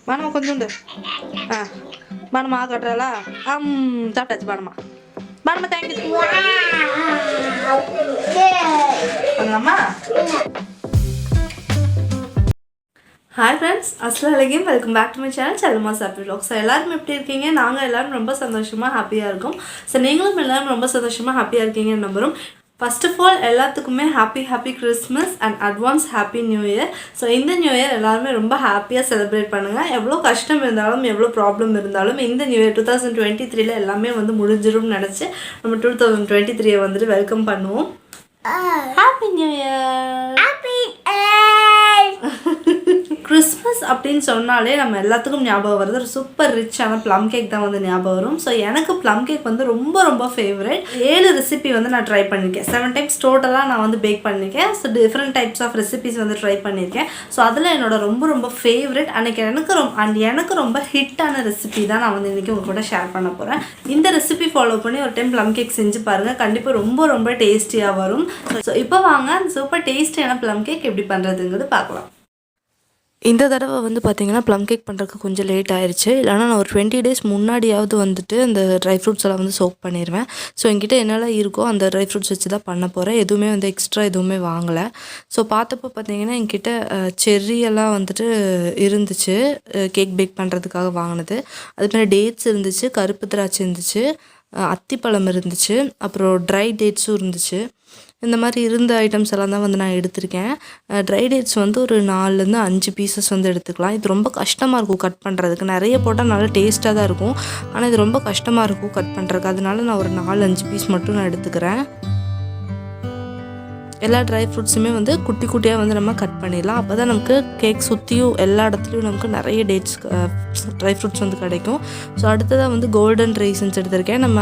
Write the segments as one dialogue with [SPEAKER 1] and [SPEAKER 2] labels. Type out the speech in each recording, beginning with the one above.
[SPEAKER 1] బాణమ్మ కొంచెం ఉండు. బాణమ్మ కట్టరాలా సాப்பிட்டாச்சு బాణమ్మ. బాణమ్మ థ్యాంక్ యూ பண்ணலாமா? ஹாய் ஃப்ரெண்ட்ஸ், அஸ்ஸலாமு அலைக்கும். Welcome back to my channel Chellamma's happy vlog. So எல்லாரும் எப்படி இருக்கீங்க? நாங்கள் எல்லோரும் ரொம்ப சந்தோஷமாக ஹாப்பியாக இருக்கோம். ஸோ நீங்களும் எல்லோரும் ரொம்ப சந்தோஷமாக ஹாப்பியாக இருக்கீங்கன்னு நம்புகிறோம். ஃபர்ஸ்ட் ஆஃப் ஆல் எல்லாத்துக்குமே happy Christmas and advance happy new year. So இந்த நியூ இயர் எல்லாருமே ரொம்ப ஹாப்பியாக செலிப்ரேட் பண்ணுங்கள். எவ்வளோ கஷ்டம் இருந்தாலும் எவ்வளோ ப்ராப்ளம் இருந்தாலும் இந்த நியூ இயர் 2023 எல்லாமே வந்து முடிஞ்சிரும்னு நினச்சி நம்ம 2023 வந்துட்டு வெல்கம் பண்ணுவோம். Happy new year. கிறிஸ்மஸ் அப்படின்னு சொன்னாலே நம்ம எல்லாத்துக்கும் ஞாபகம் வருது ஒரு சூப்பர் ரிச்சான ப்ளம் கேக் தான் வந்து ஞாபகம் வரும். ஸோ எனக்கு ப்ளம் கேக் வந்து ரொம்ப ஃபேவரட். 7 ரெசிபி வந்து நான் ட்ரை பண்ணியிருக்கேன். 7 டைம்ஸ் டோட்டலாக நான் வந்து பேக் பண்ணியிருக்கேன். So different types of recipes வந்து ட்ரை பண்ணியிருக்கேன். ஸோ அதில் என்னோட ரொம்ப ஃபேவரட் அன்றைக்கி எனக்கு ரொம்ப ஹிட்டான ரெசிபி தான் நான் வந்து இன்றைக்கி உங்கள் கூட ஷேர் பண்ண போகிறேன். இந்த ரெசிபி ஃபாலோ பண்ணி ஒரு டைம் ப்ளம் கேக் செஞ்சு பாருங்கள். கண்டிப்பாக ரொம்ப டேஸ்டியாக வரும். ஸோ இப்போ வாங்க அந்த சூப்பர் டேஸ்டியான ப்ளம் கேக் எப்படி பண்ணுறதுங்கிறது பார்க்கலாம். இந்த தடவை வந்து பார்த்திங்கன்னா ப்ளம் கேக் பண்ணுறதுக்கு கொஞ்சம் லேட் ஆயிடுச்சு. இல்லைனா நான் ஒரு 20 days முன்னாடியாவது வந்துட்டு அந்த ட்ரை ஃப்ரூட்ஸ் எல்லாம் வந்து சோக் பண்ணிடுவேன். ஸோ என்கிட்ட என்னெல்லாம் இருக்கோ அந்த ட்ரை ஃப்ரூட்ஸ் வச்சு தான் பண்ண போகிறேன். எதுவுமே வந்து எக்ஸ்ட்ரா எதுவுமே வாங்கலை. ஸோ பார்த்தப்போ பார்த்திங்கன்னா என்கிட்ட செர்ரியெல்லாம் வந்துட்டு இருந்துச்சு, கேக் பேக் பண்ணுறதுக்காக வாங்கினது. அதுமாதிரி டேட்ஸ் இருந்துச்சு, கருப்பு திராட்சை இருந்துச்சு, அத்திப்பழம் இருந்துச்சு, அப்புறம் ட்ரை டேட்ஸும் இருந்துச்சு. இந்த மாதிரி இருந்த ஐட்டம்ஸ் எல்லாம் தான் வந்து நான் எடுத்திருக்கேன். ட்ரை டேட்ஸ் வந்து ஒரு 4லேருந்து 5 பீசஸ் வந்து எடுத்துக்கலாம். இது ரொம்ப கஷ்டமாக இருக்கும் கட் பண்ணுறதுக்கு. நிறைய போட்டால் நல்லா டேஸ்ட்டாக தான் இருக்கும், ஆனால் இது ரொம்ப கஷ்டமாக இருக்கும் கட் பண்ணுறதுக்கு. அதனால நான் ஒரு 4-5 பீஸ் மட்டும் நான் எடுத்துக்கிறேன். எல்லா ட்ரை ஃப்ரூட்ஸுமே வந்து குட்டி குட்டியாக வந்து நம்ம கட் பண்ணிடலாம். அப்போ தான் நமக்கு கேக் சுற்றியும் எல்லா இடத்துலையும் நமக்கு நிறைய டேட்ஸ் ட்ரை ஃப்ரூட்ஸ் வந்து கிடைக்கும். ஸோ அடுத்ததாக வந்து கோல்டன் ரைசன்ஸ் எடுத்திருக்கேன். நம்ம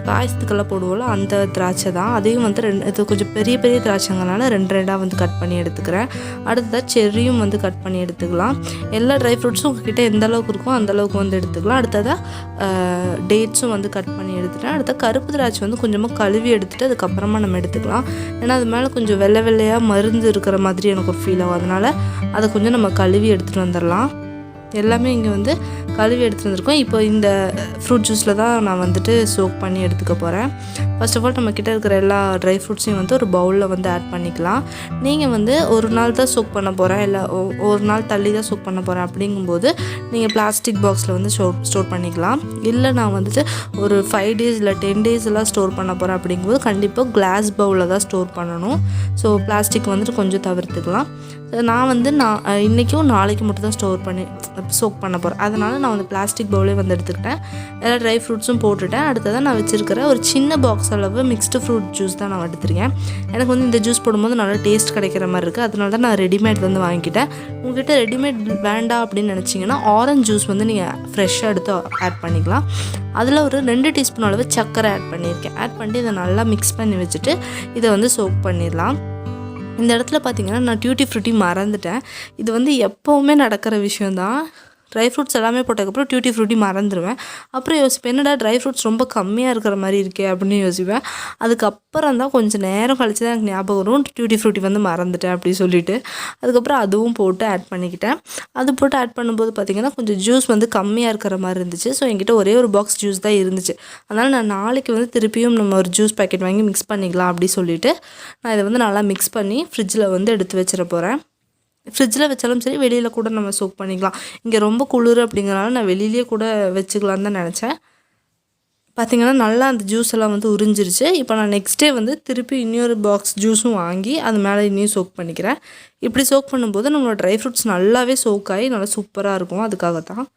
[SPEAKER 1] பாயசத்துக்கெல்லாம் போடுவோம்ல அந்த திராட்சை தான். அதையும் வந்து இது கொஞ்சம் பெரிய திராட்சைங்கனால 2 வந்து கட் பண்ணி எடுத்துக்கிறேன். அடுத்ததாக செர்ரியும் வந்து கட் பண்ணி எடுத்துக்கலாம். எல்லா ட்ரை ஃப்ரூட்ஸும் உங்ககிட்ட எந்த அளவுக்கு இருக்கோ அந்த அளவுக்கு வந்து எடுத்துக்கலாம். அடுத்ததாக டேட்ஸும் வந்து கட் பண்ணி எடுத்துட்டேன். அடுத்த கருப்பு திராட்சை வந்து கொஞ்சமாக கழுவி எடுத்துகிட்டு அதுக்கப்புறமா நம்ம எடுத்துக்கலாம். ஏன்னா அது மேலே கொஞ்சம் வெள்ளையாக மருந்து இருக்கிற மாதிரி எனக்கு ஒரு ஃபீல் ஆகும். அதனால் அதை கொஞ்சம் நம்ம கழுவி எடுத்துகிட்டு வந்துடலாம். எல்லாமே இங்கே வந்து கழுவி எடுத்துகிட்டு வந்திருக்கோம். இப்போ இந்த ஃப்ரூட் ஜூஸில் தான் நான் வந்துட்டு சோக் பண்ணி எடுத்துக்க போகிறேன். ஃபர்ஸ்ட் ஆஃப் ஆல் நம்ம கிட்டே இருக்கிற எல்லா ட்ரை ஃப்ரூட்ஸையும் வந்து ஒரு பவுலில் வந்து ஆட் பண்ணிக்கலாம். நீங்கள் வந்து ஒரு நாள் தான் சோக் பண்ண போகிறேன், இல்லை ஒரு நாள் தள்ளி தான் சோக் பண்ண போகிறேன் அப்படிங்கும்போது நீங்கள் பிளாஸ்டிக் பாக்ஸில் வந்து ஸ்டோர் பண்ணிக்கலாம். இல்லை நான் வந்துட்டு ஒரு 5 days இல்லை 10 days எல்லாம் ஸ்டோர் பண்ண போகிறேன் அப்படிங்கும்போது கண்டிப்பாக கிளாஸ் பவுலில் தான் ஸ்டோர் பண்ணணும். ஸோ பிளாஸ்டிக் வந்துட்டு கொஞ்சம் தவிர்த்துக்கலாம். நான் வந்து இன்றைக்கும் நாளைக்கு மட்டும் தான் சோக் பண்ண போகிறேன். அதனால் நான் வந்து பிளாஸ்டிக் பவுலே வந்து எடுத்துக்கிட்டேன். எல்லா ட்ரை ஃப்ரூட்ஸும் போட்டுவிட்டேன். அடுத்ததான் நான் வச்சுருக்கிற ஒரு சின்ன பாக்ஸ் அளவு மிக்ஸ்டு ஃப்ரூட் ஜூஸ் தான் நான் எடுத்துருக்கேன். எனக்கு வந்து இந்த ஜூஸ் போடும்போது நல்லா டேஸ்ட் கிடைக்கிற மாதிரி இருக்குது. அதனால தான் நான் ரெடிமேட் வந்து வாங்கிக்கிட்டேன். உங்கள்கிட்ட ரெடிமேட் வேண்டாம் அப்படின்னு நினச்சிங்கன்னா ஆரஞ்ச் ஜூஸ் வந்து நீங்கள் ஃப்ரெஷ்ஷாக எடுத்து ஆட் பண்ணிக்கலாம். அதில் ஒரு 2 டீஸ்பூன் அளவு சர்க்கரை ஆட் பண்ணியிருக்கேன். ஆட் பண்ணி இதை நல்லா மிக்ஸ் பண்ணி வச்சுட்டு இதை வந்து சோக் பண்ணிடலாம். இந்த இடத்துல பார்த்திங்கன்னா நான் டியூட்டி ஃப்ரூட்டி மறந்துட்டேன். இது வந்து எப்போவுமே நடக்கிற விஷயந்தான். ட்ரை ஃப்ரூட்ஸ் எல்லாமே போட்டதுக்கப்புறம் டியூட்டி ஃப்ரூட்டி மறந்துடுவேன். அப்புறம் யோசிப்பேன், என்னடா ட்ரை ஃப்ரூட்ஸ் ரொம்ப கம்மியாக இருக்கிற மாதிரி இருக்கே அப்படின்னு யோசிப்பேன். அதுக்கப்புறம் தான் கொஞ்சம் நேரம் கழிச்சு தான் எனக்கு ஞாபகம் வரும் டியூட்டி ஃப்ரூட்டி வந்து மறந்துட்டேன் அப்படின்னு சொல்லிட்டு. அதுக்கப்புறம் அதுவும் போட்டு ஆட் பண்ணிக்கிட்டேன். அது போட்டு ஆட் பண்ணும்போது பார்த்திங்கன்னா கொஞ்சம் ஜூஸ் வந்து கம்மியாக இருக்கிற மாதிரி இருந்துச்சு. ஸோ என்கிட்ட ஒரே ஒரு பாக்ஸ் ஜூஸ் தான் இருந்துச்சு. அதனால் நான் நாளைக்கு வந்து திருப்பியும் நம்ம ஒரு ஜூஸ் பேக்கெட் வாங்கி மிக்ஸ் பண்ணிக்கலாம் அப்படி சொல்லிவிட்டு நான் இதை வந்து நல்லா மிக்ஸ் பண்ணி ஃப்ரிட்ஜில் வந்து எடுத்து வச்சிட போகிறேன். ஃப்ரிட்ஜில் வச்சாலும் சரி, வெளியில் கூட நம்ம சோக் பண்ணிக்கலாம். இங்கே ரொம்ப குளிர் அப்படிங்கிறனால நான் வெளியிலே கூட வச்சுக்கலான்னு தான் நினச்சேன். பார்த்திங்கன்னா நல்லா அந்த ஜூஸ் எல்லாம் வந்து உறிஞ்சிருச்சு. இப்போ நான் நெக்ஸ்ட் டே வந்து திருப்பி இன்னொரு பாக்ஸ் ஜூஸும் வாங்கி அது மேலே இன்னும் சோக் பண்ணிக்கிறேன். இப்படி சோக் பண்ணும்போது நம்மளோட ட்ரை ஃப்ரூட்ஸ் நல்லாவே சோக் ஆகி நல்லா சூப்பராக இருக்கும். அதுக்காக தான்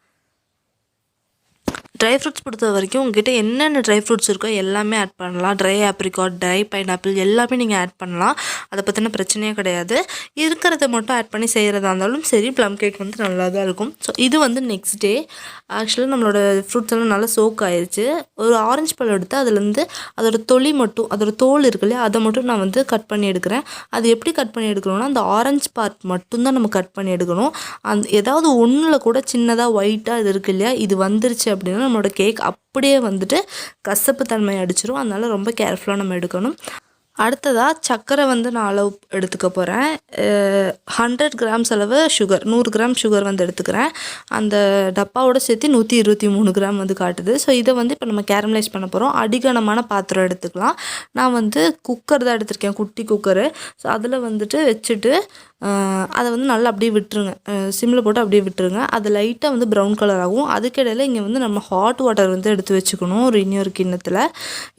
[SPEAKER 1] ட்ரை ஃப்ரூட்ஸ் பொறுத்த வரைக்கும் உங்கள்கிட்ட என்னென்ன ட்ரை ஃப்ரூட்ஸ் இருக்கோ எல்லாமே ஆட் பண்ணலாம். ட்ரை ஆப்ரிகாட், ட்ரை பைனாப்பிள் எல்லாமே நீங்கள் ஆட் பண்ணலாம். அதை பற்றின பிரச்சனையே கிடையாது. இருக்கிறத மட்டும் ஆட் பண்ணி செய்கிறதா இருந்தாலும் சரி, ப்ளம் கேக் வந்து நல்லா தான் இருக்கும். ஸோ இது வந்து நெக்ஸ்ட் டே ஆக்சுவலாக நம்மளோட ஃப்ரூட்ஸ் எல்லாம் நல்லா சோக் ஆயிடுச்சு. ஒரு ஆரஞ்சு பழம் எடுத்து அதுலேருந்து அதோட அதோட தோல் இருக்கு இல்லையா, அதை மட்டும் நான் வந்து கட் பண்ணி எடுக்கிறேன். அது எப்படி கட் பண்ணி எடுக்கணும்னா அந்த ஆரஞ்சு பார்ட் மட்டும்தான் நம்ம கட் பண்ணி எடுக்கணும். ஏதாவது ஒன்றில் கூட சின்னதாக ஒயிட்டாக இது இருக்குது இல்லையா, இது வந்துருச்சு அப்படின்னா நம்மளோட கேக் அப்படியே வந்துட்டு கசப்பு தன்மை அடிச்சிடும். அதனால ரொம்ப கேர்ஃபுல்லாக நம்ம எடுக்கணும். அடுத்ததாக சர்க்கரை வந்து நான் அளவு எடுத்துக்க போகிறேன். 100 கிராம்ஸ் அளவு சுகர், 100 கிராம் சுகர் வந்து எடுத்துக்கிறேன். அந்த டப்பாவோட சேர்த்து 123 கிராம் வந்து காட்டுது. ஸோ இதை வந்து இப்போ நம்ம கேரமலைஸ் பண்ண போகிறோம். அடிகனமான பாத்திரம் எடுத்துக்கலாம். நான் வந்து குக்கர் தான் எடுத்திருக்கேன், குட்டி குக்கரு. ஸோ அதில் வந்துட்டு வச்சுட்டு அதை வந்து நல்லா அப்படியே விட்டுருங்க, சிம்மில் போட்டு அப்படியே விட்டுருங்க. அது லைட்டாக வந்து ப்ரௌன் கலர் ஆகும். அதுக்கிடையில் இங்கே வந்து நம்ம ஹாட் வாட்டர் வந்து எடுத்து வச்சுக்கணும் இன்னொரு கிண்ணத்தில்.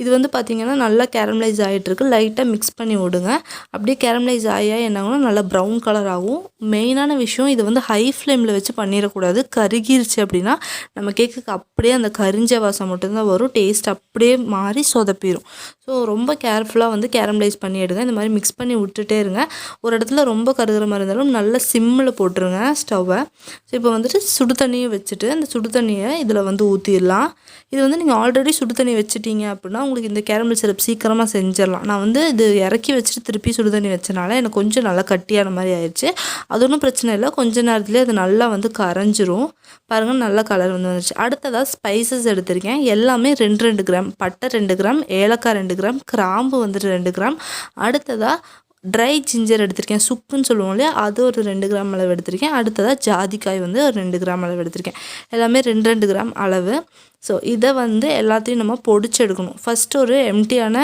[SPEAKER 1] இது வந்து பார்த்திங்கன்னா நல்லா கேரமலைஸ் ஆகிட்டுருக்கு. லைட்டாக மிக்ஸ் பண்ணி விடுங்க. அப்படியே கேரமலைஸ் ஆகியா என்னாகும்னா நல்லா ப்ரௌன் கலர் ஆகும். மெயினான விஷயம், இது வந்து ஹை ஃப்ளேமில் வச்சு பண்ணிடக்கூடாது. கருகிருச்சு அப்படின்னா நம்ம கேக்குக்கு அப்படியே அந்த கரிஞ்ச வாசம் மட்டும்தான் வரும். டேஸ்ட் அப்படியே மாறி சொதப்பிடும். ஸோ ரொம்ப கேர்ஃபுல்லாக வந்து கேரமலைஸ் பண்ணி எடுங்க. இந்த மாதிரி மிக்ஸ் பண்ணி விட்டுட்டே இருங்க. ஒரு இடத்துல ரொம்ப கருகிற மாதிரி இருந்தாலும் நல்லா சிம்மில் போட்டுருங்க ஸ்டவ்வை. ஸோ இப்போ வந்துட்டு சுடு தண்ணியை வச்சுட்டு அந்த சுடு தண்ணியை இதில் வந்து ஊற்றிடலாம். இது வந்து நீங்கள் ஆல்ரெடி சுடு தண்ணி வச்சுட்டீங்க அப்படின்னா உங்களுக்கு இந்த கேரமல் சிரப் சீக்கிரமாக செஞ்சிடலாம். நான் வந்து இது இறக்கி வச்சுட்டு திருப்பி சுடு தண்ணி வச்சனால எனக்கு கொஞ்சம் நல்லா கட்டியான மாதிரி ஆயிடுச்சு. அது ஒன்றும் பிரச்சனை இல்லை, கொஞ்ச நேரத்துலேயே அது நல்லா வந்து கரைஞ்சிரும். பாருங்கள், நல்ல கலர் வந்து வந்துடுச்சு. அடுத்ததாக ஸ்பைசஸ் எடுத்திருக்கேன். எல்லாமே 2 கிராம், பட்டை 2 கிராம், ஏலக்காய் 2 கிராம், கிராம்பு வந்துட்டு 2 கிராம். அடுத்ததாக ட்ரை ஜிஞ்சர் எடுத்திருக்கேன், சுக்குன்னு சொல்லுவோம் இல்லையா, அது ஒரு 2 கிராம் அளவு எடுத்திருக்கேன். அடுத்ததாக ஜாதிக்காய் வந்து ஒரு 2 கிராம் அளவு எடுத்திருக்கேன். எல்லாமே 2 கிராம் அளவு. ஸோ இதை வந்து எல்லாத்தையும் நம்ம பொடிச்சு எடுக்கணும். ஃபஸ்ட்டு ஒரு எம்டியான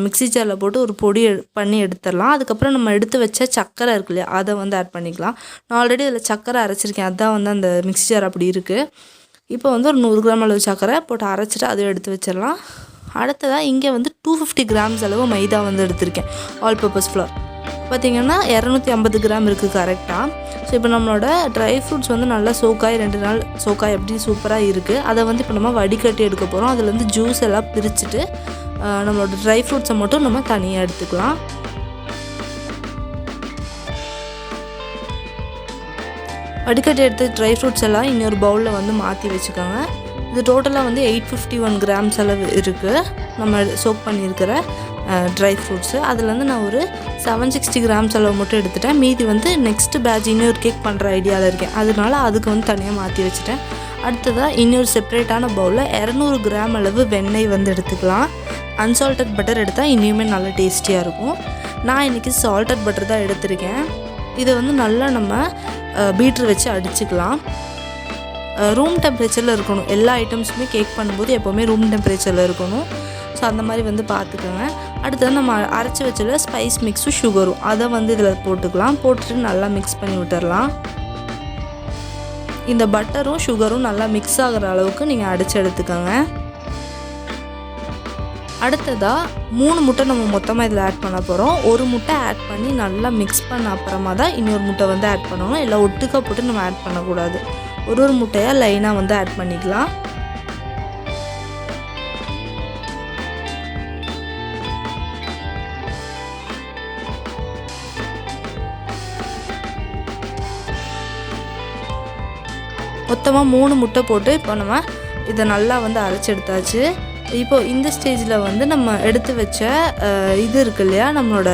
[SPEAKER 1] மிக்ஸி ஜாரில் போட்டு ஒரு பொடி பண்ணி எடுத்துடலாம். அதுக்கப்புறம் நம்ம எடுத்து வச்ச சக்கரை இருக்கு இல்லையா, அதை வந்து ஆட் பண்ணிக்கலாம். நான் ஆல்ரெடி அதில் சக்கரை அரைச்சிருக்கேன், அதுதான் வந்து அந்த மிக்ஸி ஜார் அப்படி இருக்குது. இப்போ வந்து ஒரு 100 கிராம் அளவு சக்கரை போட்டு அரைச்சிட்டு அதையும் எடுத்து வச்சிடலாம். அடுத்ததாக இங்கே வந்து 250 கிராம்ஸ் அளவு மைதா வந்து எடுத்திருக்கேன், ஆல் பர்பஸ் ஃப்ளோர். பார்த்திங்கன்னா 250 கிராம் இருக்குது கரெக்டாக. ஸோ இப்போ நம்மளோட ட்ரை ஃப்ரூட்ஸ் வந்து நல்லா சோக்காய் 2 நாள் சோக்காய் எப்படி சூப்பராக இருக்குது. அதை வந்து இப்போ நம்ம வடிகட்டி எடுக்க போகிறோம். அதுலேருந்து ஜூஸ் எல்லாம் பிரிச்சுட்டு நம்மளோட ட்ரை ஃப்ரூட்ஸை மட்டும் நம்ம தனியாக எடுத்துக்கலாம். வடிகட்டி எடுத்து ட்ரை ஃப்ரூட்ஸ் எல்லாம் இன்னொரு பவுலில் வந்து மாற்றி வச்சுக்கோங்க. இது டோட்டலாக வந்து 851 கிராம்ஸ் அளவு இருக்குது நம்ம சோக் பண்ணியிருக்கிற ட்ரை ஃப்ரூட்ஸு. அதில் வந்து நான் ஒரு 760 கிராம்ஸ் அளவு மட்டும் எடுத்துட்டேன். மீதி வந்து நெக்ஸ்ட்டு பேட்ச் இன்னொரு கேக் பண்ணுற ஐடியாவில் இருக்கேன், அதனால அதுக்கு வந்து தனியாக மாற்றி வச்சுட்டேன். அடுத்ததாக இன்னொரு செப்பரேட்டான பவுலில் 200 கிராம் அளவு வெண்ணெய் வந்து எடுத்துக்கலாம். அன்சால்டட் பட்டர் எடுத்தால் இன்னுமே நல்லா டேஸ்டியாக இருக்கும். நான் இன்றைக்கி சால்டட் பட்டர் தான் எடுத்திருக்கேன். இதை வந்து நல்லா நம்ம பீட்ரு வச்சு அடிச்சுக்கலாம். ரூம் டெம்பரேச்சரில் இருக்கணும். எல்லா ஐட்டம்ஸுமே கேக் பண்ணும்போது எப்போவுமே ரூம் டெம்பரேச்சரில் இருக்கணும். ஸோ அந்த மாதிரி வந்து பார்த்துக்கோங்க. அடுத்தது நம்ம அரைச்சி வச்சுள்ள ஸ்பைஸ் மிக்ஸும் சுகரும் அதை வந்து இதில் போட்டுக்கலாம். போட்டுட்டு நல்லா மிக்ஸ் பண்ணி விட்டுடலாம். இந்த பட்டரும் சுகரும் நல்லா மிக்ஸ் ஆகிற அளவுக்கு நீங்கள் அடித்து எடுத்துக்கோங்க. அடுத்ததாக 3 முட்டை நம்ம மொத்தமாக இதில் ஆட் பண்ண போகிறோம். ஒரு முட்டை ஆட் பண்ணி நல்லா மிக்ஸ் பண்ண அப்புறமா தான் இன்னொரு முட்டை வந்து ஆட் பண்ணணும். இல்லை ஒட்டுக்காக போட்டு நம்ம ஆட் பண்ணக்கூடாது. ஒரு முட்டையாக லைனாக வந்து ஆட் பண்ணிக்கலாம். மொத்தமாக 3 முட்டை போட்டு இப்போ நம்ம இதை நல்லா வந்து அரைச்சி எடுத்தாச்சு. இப்போது இந்த ஸ்டேஜில் வந்து நம்ம எடுத்து வச்ச இது இருக்கு இல்லையா, நம்மளோட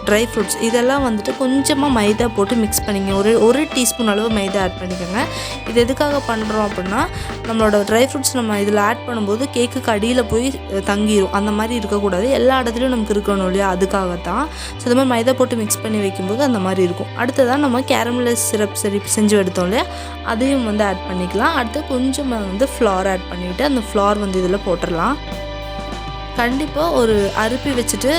[SPEAKER 1] ட்ரை ஃப்ரூட்ஸ், இதெல்லாம் வந்துட்டு கொஞ்சமாக மைதா போட்டு மிக்ஸ் பண்ணிங்க. ஒரு டீஸ்பூன் அளவு மைதா ஆட் பண்ணிக்கோங்க. இது எதுக்காக பண்ணுறோம் அப்படின்னா, நம்மளோட ட்ரை ஃப்ரூட்ஸ் நம்ம இதில் ஆட் பண்ணும்போது கேக்குக்கு அடியில் போய் தங்கிடும். அந்த மாதிரி இருக்கக்கூடாது, எல்லா இடத்துலையும் நமக்கு இருக்கணும் இல்லையா, அதுக்காகத்தான். ஸோ இந்த மாதிரி மைதா போட்டு மிக்ஸ் பண்ணி வைக்கும்போது அந்த மாதிரி இருக்கும். அடுத்ததான் நம்ம கேரமலைஸ் சிரப் செஞ்சு எடுத்தோம் இல்லையா, அதையும் வந்து ஆட் பண்ணிக்கலாம். அடுத்து கொஞ்சமாக வந்து ஃப்ளார் ஆட் பண்ணிவிட்டு அந்த ஃப்ளார் வந்து இதில் போட்டுடலாம். கண்டிப்பாக ஒரு அரிப்பி வச்சுட்டு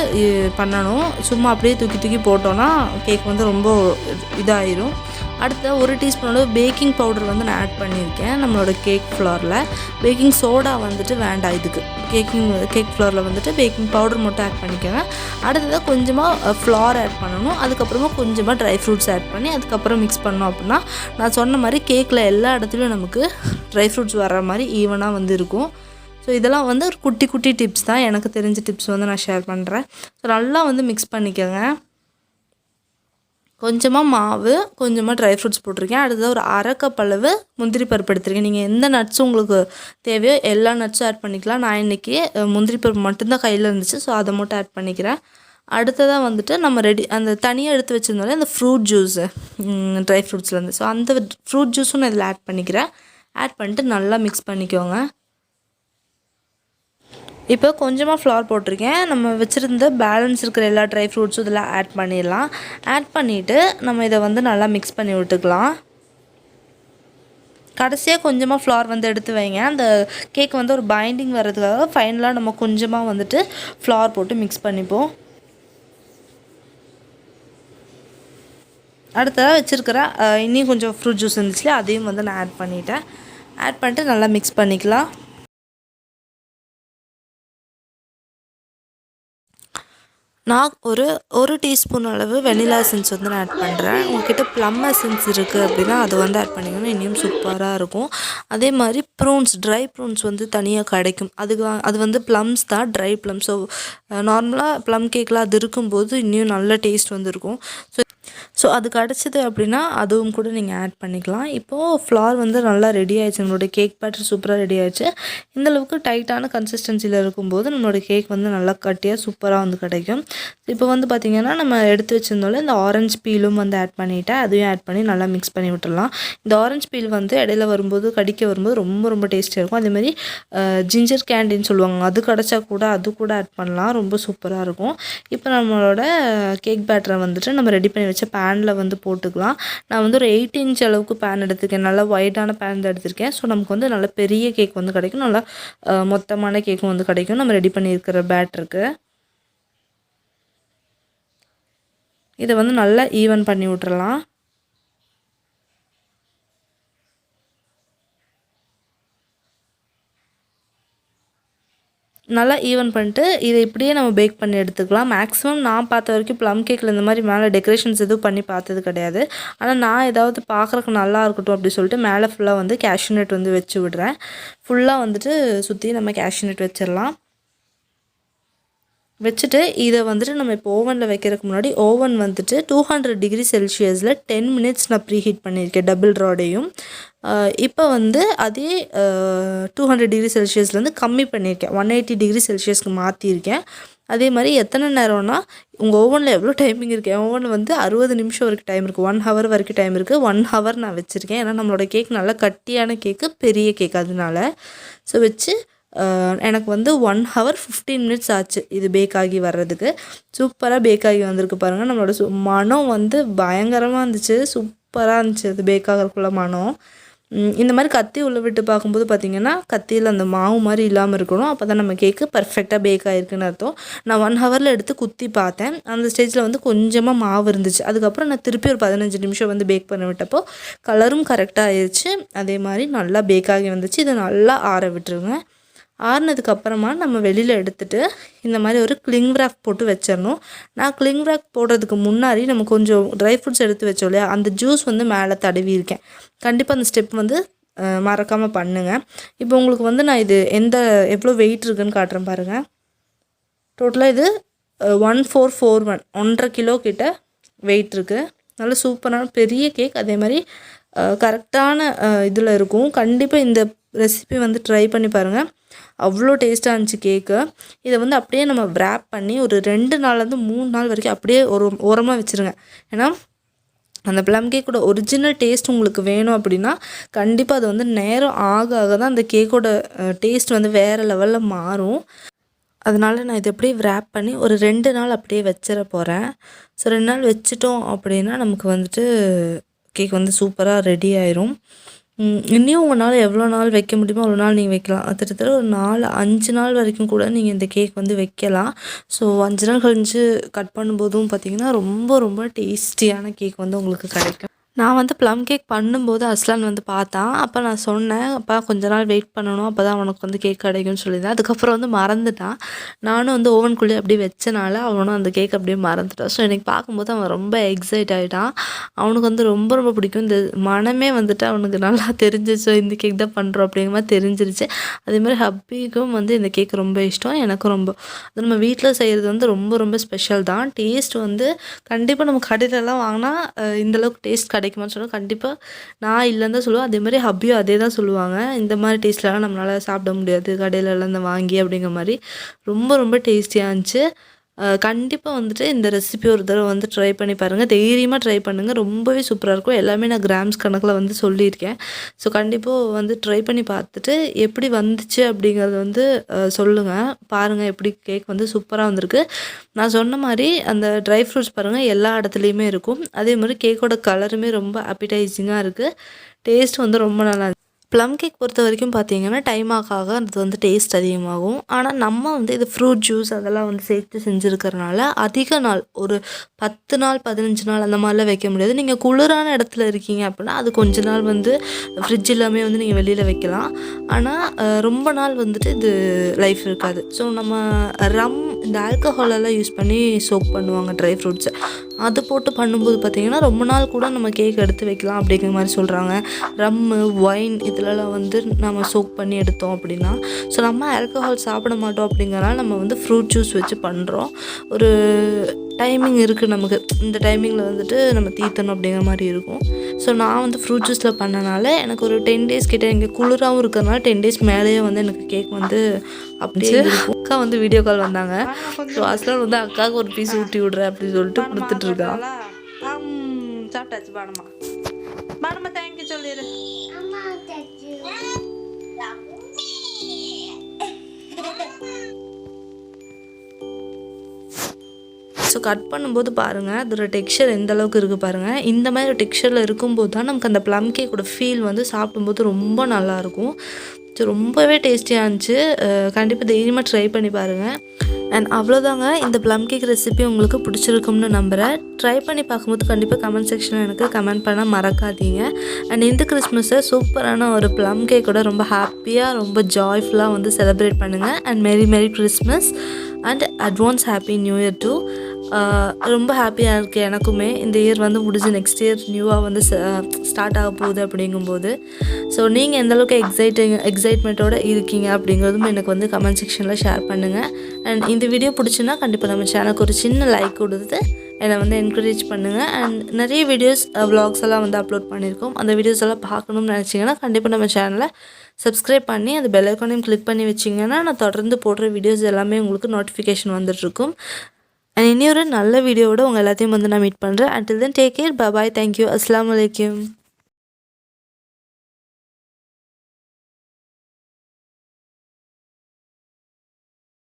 [SPEAKER 1] பண்ணணும். சும்மா அப்படியே தூக்கி போட்டோன்னா கேக் வந்து ரொம்ப இதாகிடும். அடுத்த 1 டீஸ்பூன் அளவு பேக்கிங் பவுடர் வந்து நான் ஆட் பண்ணியிருக்கேன் நம்மளோட கேக் ஃப்ளோரில். பேக்கிங் சோடா வந்துட்டு வேண்டாம் இதுக்கு. கேக் ஃப்ளோரில் வந்துட்டு பேக்கிங் பவுடர் மட்டும் ஆட் பண்ணிக்கோங்க. அடுத்ததாக கொஞ்சமாக ஃப்ளார் ஆட் பண்ணணும். அதுக்கப்புறமா கொஞ்சமாக ட்ரை ஃப்ரூட்ஸ் ஆட் பண்ணி அதுக்கப்புறம் மிக்ஸ் பண்ணோம் அப்படின்னா நான் சொன்ன மாதிரி கேக்கில் எல்லா இடத்துலையும் நமக்கு ட்ரை ஃப்ரூட்ஸ் வர்ற மாதிரி ஈவனாக வந்து இருக்கும். ஸோ இதெல்லாம் வந்து ஒரு குட்டி டிப்ஸ் தான், எனக்கு தெரிஞ்ச டிப்ஸ் வந்து நான் ஷேர் பண்ணுறேன். ஸோ நல்லா வந்து மிக்ஸ் பண்ணிக்கோங்க. கொஞ்சமாக மாவு, கொஞ்சமாக ட்ரை ஃப்ரூட்ஸ் போட்டிருக்கேன். அடுத்தது ஒரு 1/2 கப் அளவு முந்திரி பருப்பு எடுத்துருக்கேன். நீங்கள் எந்த நட்ஸ் உங்களுக்கு தேவையோ எல்லா நட்ஸும் ஆட் பண்ணிக்கலாம். நான் இன்றைக்கி முந்திரி பருப்பு மட்டும்தான் கையில் இருந்துச்சு, ஸோ அதை மட்டும் ஆட் பண்ணிக்கிறேன். அடுத்ததாக வந்துட்டு நம்ம அந்த தனியாக எடுத்து வச்சுருந்தோம்ல அந்த ஃப்ரூட் ஜூஸு ட்ரை ஃப்ரூட்ஸ்லேருந்து, ஸோ அந்த ஃப்ரூட் ஜூஸும் நான் இதில் ஆட் பண்ணிக்கிறேன். ஆட் பண்ணிட்டு நல்லா மிக்ஸ் பண்ணிக்கோங்க. இப்போ கொஞ்சமாக ஃப்ளார் போட்டிருக்கேன். நம்ம வச்சுருந்த பேலன்ஸ் இருக்கிற எல்லா ட்ரை ஃப்ரூட்ஸும் இதில் ஆட் பண்ணிடலாம். ஆட் பண்ணிவிட்டு நம்ம இதை வந்து நல்லா மிக்ஸ் பண்ணி விட்டுக்கலாம். கடைசியாக கொஞ்சமாக ஃப்ளார் வந்து எடுத்து வைங்க. அந்த கேக் வந்து ஒரு பைண்டிங் வர்றதுக்காக ஃபைனலாக நம்ம கொஞ்சமாக வந்துட்டு ஃப்ளார் போட்டு மிக்ஸ் பண்ணிப்போம். அடுத்ததாக வச்சுருக்கிற இன்னும் கொஞ்சம் ஃப்ரூட் ஜூஸ் இருந்துச்சு, அதையும் வந்து நான் ஆட் பண்ணிவிட்டேன். ஆட் பண்ணிட்டு நல்லா மிக்ஸ் பண்ணிக்கலாம். நான் ஒரு டீஸ்பூன் அளவு வெனிலா எசன்ஸ் வந்து நான் ஆட் பண்ணுறேன். உங்கள்கிட்ட ப்ளம் எசன்ஸ் இருக்குது அப்படின்னா அதை வந்து ஆட் பண்ணிங்கன்னா இன்னும் சூப்பராக இருக்கும். அதே மாதிரி ட்ரை ப்ரூன்ஸ் வந்து தனியாக கிடைக்கும். அது வந்து ப்ளம்ஸ் தான், ட்ரை ப்ளம். ஸோ நார்மலாக ப்ளம் கேக்கில் அது இருக்கும்போது இன்னும் நல்ல டேஸ்ட் வந்து இருக்கும். ஸோ அது கிடச்சிது அப்படின்னா அதுவும் கூட நீங்கள் ஆட் பண்ணிக்கலாம். இப்போது ஃப்ளார் வந்து நல்லா ரெடி ஆகிடுச்சு. நம்மளுடைய கேக் பேட்டர் சூப்பராக ரெடி ஆகிடுச்சு. இந்தளவுக்கு டைட்டான கன்சிஸ்டன்சியில் இருக்கும்போது நம்மளுடைய கேக் வந்து நல்லா கட்டியாக சூப்பராக வந்து கிடைக்கும். இப்போ வந்து பார்த்திங்கன்னா நம்ம எடுத்து வச்சுருந்தோம்ல இந்த ஆரஞ்சு பீலும் வந்து ஆட் பண்ணிவிட்டேன். அதையும் ஆட் பண்ணி நல்லா மிக்ஸ் பண்ணி விட்டுடலாம். இந்த ஆரஞ்சு பீல் வந்து இடையில வரும்போது கடிக்க வரும்போது ரொம்ப ரொம்ப டேஸ்டியாக இருக்கும். அதேமாதிரி ஜிஞ்சர் கேண்டின்னு சொல்லுவாங்க, அது கிடச்சா கூட அது கூட ஆட் பண்ணலாம், ரொம்ப சூப்பராக இருக்கும். இப்போ நம்மளோட கேக் பேட்டரை வந்துட்டு நம்ம ரெடி பண்ணி வச்ச பேனில் வந்து போட்டுக்கலாம். நான் வந்து ஒரு 8 இன்ச் அளவுக்கு பேன் எடுத்துருக்கேன். நல்லா ஒயிட்டான பேன் தான் எடுத்திருக்கேன். ஸோ நமக்கு வந்து நல்ல பெரிய கேக் வந்து கிடைக்கும், நல்லா மொத்தமான கேக்கும் வந்து கிடைக்கும் நம்ம ரெடி பண்ணியிருக்கிற பேட்டருக்கு. இதை வந்து நல்லா ஈவன் பண்ணி விட்டுறலாம். நல்லா ஈவன் பண்ணிட்டு இதை இப்படியே நம்ம பேக் பண்ணி எடுத்துக்கலாம். மேக்ஸிமம் நான் பார்த்த வரைக்கும் ப்ளம் கேக்கில் இந்த மாதிரி மேலே டெக்கரேஷன்ஸ் எதுவும் பண்ணி பார்த்தது கிடையாது. ஆனால் நான் ஏதாவது பார்க்குறக்கு நல்லா இருக்கட்டும் அப்படி சொல்லிட்டு மேலே ஃபுல்லாக வந்து கேஷ்யூ நட் வந்து வச்சு விடுறேன். ஃபுல்லாக வந்துட்டு சுற்றி நம்ம கேஷ்யூ நட் வச்சிடலாம். வச்சுட்டு இதை வந்துட்டு நம்ம இப்போ ஓவனில் வைக்கிறதுக்கு முன்னாடி ஓவன் வந்துட்டு 200 டிகிரி செல்சியஸில் 10 மினிட்ஸ் நான் ப்ரீ ஹீட் பண்ணியிருக்கேன் டபுள் ராடையும். இப்போ வந்து அதே 200 டிகிரி செல்சியஸ்லேருந்து கம்மி பண்ணியிருக்கேன், 180 டிகிரி செல்சியஸ்க்கு மாற்றியிருக்கேன். அதே மாதிரி எத்தனை நேரம்னா உங்கள் ஓவனில் எவ்வளோ டைமிங் இருக்குது, என் ஓவனில் வந்து 60 நிமிஷம் வரைக்கும் டைம் இருக்குது, 1 ஹவர் வரைக்கும் டைம் இருக்குது. 1 ஹவர் நான் வச்சுருக்கேன். ஏன்னா நம்மளோட கேக் நல்லா கட்டியான கேக்கு, பெரிய கேக், அதனால. ஸோ வச்சு எனக்கு வந்து 1 ஹவர் 15 மினிட்ஸ் ஆச்சு இது பேக் ஆகி வர்றதுக்கு. சூப்பராக பேக் ஆகி வந்திருக்கு பாருங்கள். நம்மளோட மனம் வந்து பயங்கரமாக இருந்துச்சு, சூப்பராக இருந்துச்சு அது பேக் ஆகிறதுக்குள்ள மனம். இந்த மாதிரி கத்தி உள்ள விட்டு பார்க்கும்போது பார்த்திங்கன்னா கத்தியில் அந்த மாவு மாதிரி இல்லாமல் இருக்கணும். அப்போ தான் நம்ம கேக்கு பர்ஃபெக்டாக பேக் ஆகிருக்குன்னு அர்த்தம். நான் 1 ஹவரில் எடுத்து குத்தி பார்த்தேன். அந்த ஸ்டேஜில் வந்து கொஞ்சமாக மாவு இருந்துச்சு. அதுக்கப்புறம் நான் திருப்பி ஒரு 15 நிமிஷம் வந்து பேக் பண்ண விட்டப்போ கலரும் கரெக்டாக ஆயிடுச்சு. அதே மாதிரி நல்லா பேக் ஆகி வந்துச்சு. இதை நல்லா ஆற விட்டுருங்க. ஆறுனதுக்கப்புறமா நம்ம வெளியில் எடுத்துகிட்டு இந்த மாதிரி ஒரு கிளிங் ராப் போட்டு வச்சிடணும். நான் கிளிங் ராப் போடுறதுக்கு முன்னாடி நம்ம கொஞ்சம் ட்ரை ஃப்ரூட்ஸ் எடுத்து வச்சோம் இல்லையா, அந்த ஜூஸ் வந்து மேலே தடவியிருக்கேன். கண்டிப்பாக அந்த ஸ்டெப் வந்து மறக்காமல் பண்ணுங்கள். இப்போ உங்களுக்கு வந்து நான் இது எவ்வளோ வெயிட் இருக்குதுன்னு காட்டுறேன் பாருங்கள். டோட்டலாக இது 1441 1.5 கிலோ கிட்ட வெயிட் இருக்குது. நல்ல சூப்பரான பெரிய கேக். அதே மாதிரி கரெக்டான இதில் இருக்கும். கண்டிப்பாக இந்த ரெசிபி வந்து ட்ரை பண்ணி பாருங்கள், அவ்வளோ டேஸ்ட்டாக இருந்துச்சு கேக்கு. இதை வந்து அப்படியே நம்ம wrap பண்ணி ஒரு 2 நாள்லேருந்து 3 நாள் வரைக்கும் அப்படியே ஒரு ஓரமாக வச்சுருங்க. ஏன்னா அந்த ப்ளம் கேக்கோட ஒரிஜினல் டேஸ்ட் உங்களுக்கு வேணும் அப்படின்னா கண்டிப்பாக அது வந்து நேரம் ஆக ஆக தான் அந்த கேக்கோட டேஸ்ட் வந்து வேறு லெவலில் மாறும். அதனால் நான் இதை அப்படியே wrap பண்ணி ஒரு 2 நாள் அப்படியே வச்சிட போகிறேன். ஸோ 2 நாள் வச்சிட்டோம் அப்படின்னா நமக்கு வந்துட்டு கேக் வந்து சூப்பராக ரெடி ஆயிரும். இன்னும் உங்களால் எவ்வளோ நாள் வைக்க முடியுமோ அவ்வளோ நாள் நீங்கள் வைக்கலாம். கிட்டத்தட்ட ஒரு 5 நாள் வரைக்கும் கூட நீங்கள் இந்த கேக் வந்து வைக்கலாம். ஸோ 5 நாள் கழிஞ்சு கட் பண்ணும்போதும் பார்த்திங்கன்னா ரொம்ப ரொம்ப டேஸ்டியான கேக் வந்து உங்களுக்கு கிடைக்கும். நான் வந்து ப்ளம் கேக் பண்ணும்போது அஸ்லான் வந்து பார்த்தான். அப்போ நான் சொன்னேன், அப்பா கொஞ்ச நாள் வெயிட் பண்ணணும், அப்போ தான் அவனுக்கு வந்து கேக் கிடைக்கும்னு சொல்லியிருந்தேன். அதுக்கப்புறம் வந்து மறந்துட்டான். நானும் வந்து ஓவனுக்குள்ளேயே அப்படியே வச்சனால அவனும் அந்த கேக் அப்படியே மறந்துட்டான். ஸோ எனக்கு பார்க்கும்போது அவன் ரொம்ப எக்ஸைட் ஆகிட்டான். அவனுக்கு வந்து ரொம்ப ரொம்ப பிடிக்கும். இந்த மனமே வந்துட்டு அவனுக்கு நல்லா தெரிஞ்சிச்சு, இந்த கேக் தான் பண்ணுறோம் அப்படிங்கிற மாதிரி தெரிஞ்சிருச்சு. அதேமாதிரி ஹப்பிக்கும் வந்து இந்த கேக் ரொம்ப இஷ்டம், எனக்கும் ரொம்ப. அது நம்ம வீட்டில் செய்கிறது வந்து ரொம்ப ரொம்ப ஸ்பெஷல் தான். டேஸ்ட் வந்து கண்டிப்பாக நம்ம கடையிலலாம் வாங்கினா இந்தளவுக்கு டேஸ்ட் கிடைக்குமான்னு சொன்னால் கண்டிப்பாக நான் இல்லைன்னு தான் சொல்லுவேன். அதே மாதிரி ஹப்பியும் அதே தான் சொல்லுவாங்க, இந்த மாதிரி டேஸ்ட்லாம் நம்மளால் சாப்பிட முடியாது கடையிலலாம் இந்த வாங்கி அப்படிங்கிற மாதிரி. ரொம்ப ரொம்ப டேஸ்டியாக இருந்துச்சு. கண்டிப்பாக வந்துட்டு இந்த ரெசிபி ஒரு தடவை வந்து ட்ரை பண்ணி பாருங்கள். தைரியமாக ட்ரை பண்ணுங்கள். ரொம்பவே சூப்பராக இருக்கும். எல்லாமே நான் கிராம்ஸ் கணக்கில் வந்து சொல்லியிருக்கேன். ஸோ கண்டிப்பாக வந்து ட்ரை பண்ணி பார்த்துட்டு எப்படி வந்துச்சு அப்படிங்கிறது வந்து சொல்லுங்கள். பாருங்கள் எப்படி கேக் வந்து சூப்பராக வந்திருக்கு. நான் சொன்ன மாதிரி அந்த ட்ரை ஃப்ரூட்ஸ் பாருங்கள் எல்லா இடத்துலையுமே இருக்கும். அதே மாதிரி கேக்கோட கலருமே ரொம்ப அப்படைசிங்காக இருக்குது. டேஸ்ட் வந்து ரொம்ப நல்லா ப்ளம் கேக் பொறுத்த வரைக்கும் பார்த்தீங்கன்னா டைம் ஆக அது வந்து டேஸ்ட் அதிகமாகும். ஆனால் நம்ம வந்து இது ஃப்ரூட் ஜூஸ் அதெல்லாம் வந்து சேர்த்து செஞ்சுருக்கறனால அதிக நாள் ஒரு 10 நாள் 15 நாள் அந்த மாதிரிலாம் வைக்க முடியாது. நீங்கள் குளிரான இடத்துல இருக்கீங்க அப்படின்னா அது கொஞ்ச நாள் வந்து ஃப்ரிட்ஜ் எல்லாமே வந்து நீங்கள் வெளியில் வைக்கலாம். ஆனால் ரொம்ப நாள் வந்துட்டு இது லைஃப் இருக்காது. ஸோ நம்ம ரம் இந்த ஆல்கஹாலெல்லாம் யூஸ் பண்ணி சோக் பண்ணுவாங்க ட்ரை ஃப்ரூட்ஸை. அது போட்டு பண்ணும்போது பார்த்திங்கன்னா ரொம்ப நாள் கூட நம்ம கேக் எடுத்து வைக்கலாம் அப்படிங்கிற மாதிரி சொல்கிறாங்க. ரம்மு ஒயின் இதிலலாம் வந்து நம்ம சோக் பண்ணி எடுத்தோம் அப்படின்னா. ஸோ நம்ம ஆல்கஹால் சாப்பிட மாட்டோம் அப்படிங்கிறனால நம்ம வந்து ஃப்ரூட் ஜூஸ் வச்சு பண்ணுறோம். ஒரு டைமிங் இருக்குது நமக்கு. இந்த டைமிங்கில் வந்துட்டு நம்ம தீர்த்தணும் அப்படிங்கிற மாதிரி இருக்கும். ஸோ நான் வந்து ஃப்ரூட் ஜூஸில் பண்ணனால எனக்கு ஒரு 10 டேஸ் கிட்டே இங்கே குளிராகவும் இருக்கிறதுனால 10 டேஸ் மேலேயே வந்து எனக்கு கேக் வந்து அப்படியே இருக்கும். அக்கா வந்து வீடியோ கால் வந்தாங்க. ஸோ அஸ்லான் வந்து அக்காவுக்கு ஒரு பீஸ் ஊட்டி விட்றேன் அப்படின்னு சொல்லிட்டு கொடுத்துட்ருக்கான். சாப்பிட்டாச்சு பானமா பானமா தேங்க்யூ சொல்லிடு. ஸோ கட் பண்ணும்போது பாருங்கள் அதோட டெக்ஸ்சர் எந்த அளவுக்கு இருக்குது பாருங்கள். இந்த மாதிரி ஒரு டெக்ஸ்சரில் இருக்கும்போது தான் நமக்கு அந்த ப்ளம் கேக்கோட ஃபீல் வந்து சாப்பிடும்போது ரொம்ப நல்லாயிருக்கும். ஸோ ரொம்பவே டேஸ்டியாக இருந்துச்சு. கண்டிப்பாக தைரியமாக ட்ரை பண்ணி பாருங்கள். அண்ட் அவ்வளோதாங்க. இந்த ப்ளம் கேக் ரெசிபி உங்களுக்கு பிடிச்சிருக்கும்னு நம்புகிறேன். ட்ரை பண்ணி பார்க்கும்போது கண்டிப்பாக கமெண்ட் செக்ஷனில் எனக்கு கமெண்ட் பண்ண மறக்காதீங்க. அண்ட் இந்த கிறிஸ்மஸை சூப்பரான ஒரு ப்ளம் கேக்கோட ரொம்ப ஹாப்பியாக ரொம்ப ஜாய்ஃபுல்லாக வந்து செலிப்ரேட் பண்ணுங்கள். And merry Christmas and advance happy new year too. ரொம்ப ஹாப்பியாக இருக்குது எனக்குமே. இந்த இயர் வந்து முடிஞ்சு நெக்ஸ்ட் இயர் நியூவாக வந்து ஸ்டார்ட் ஆக போகுது அப்படிங்கும்போது. ஸோ நீங்கள் எந்தளவுக்கு எக்ஸைட்மெண்ட்டோடு இருக்கீங்க அப்படிங்கிறதும் எனக்கு வந்து கமெண்ட் செக்ஷனில் ஷேர் பண்ணுங்கள். அண்ட் இந்த வீடியோ பிடிச்சுன்னா கண்டிப்பாக நம்ம சேனலுக்கு ஒரு சின்ன லைக் கொடுத்து என்னை வந்து என்கரேஜ் பண்ணுங்கள். அண்ட் நிறைய வீடியோஸ் விலாக்ஸ் எல்லாம் வந்து அப்லோட் பண்ணியிருக்கோம். அந்த வீடியோஸ் எல்லாம் பார்க்கணும்னு நினச்சிங்கன்னா கண்டிப்பாக நம்ம சேனலை சப்ஸ்கிரைப் பண்ணி அந்த பெல் ஐக்கானையும் கிளிக் பண்ணி வச்சிங்கன்னா நான் தொடர்ந்து போடுற வீடியோஸ் எல்லாமே உங்களுக்கு நோட்டிஃபிகேஷன் வந்துட்டுருக்கும். அண்ட் இனி ஒரு நல்ல வீடியோவோட உங்கள் எல்லாத்தையும் வந்து நான் மீட் பண்ணுறேன். until then take care, bye bye, thank you, assalamu alaikum.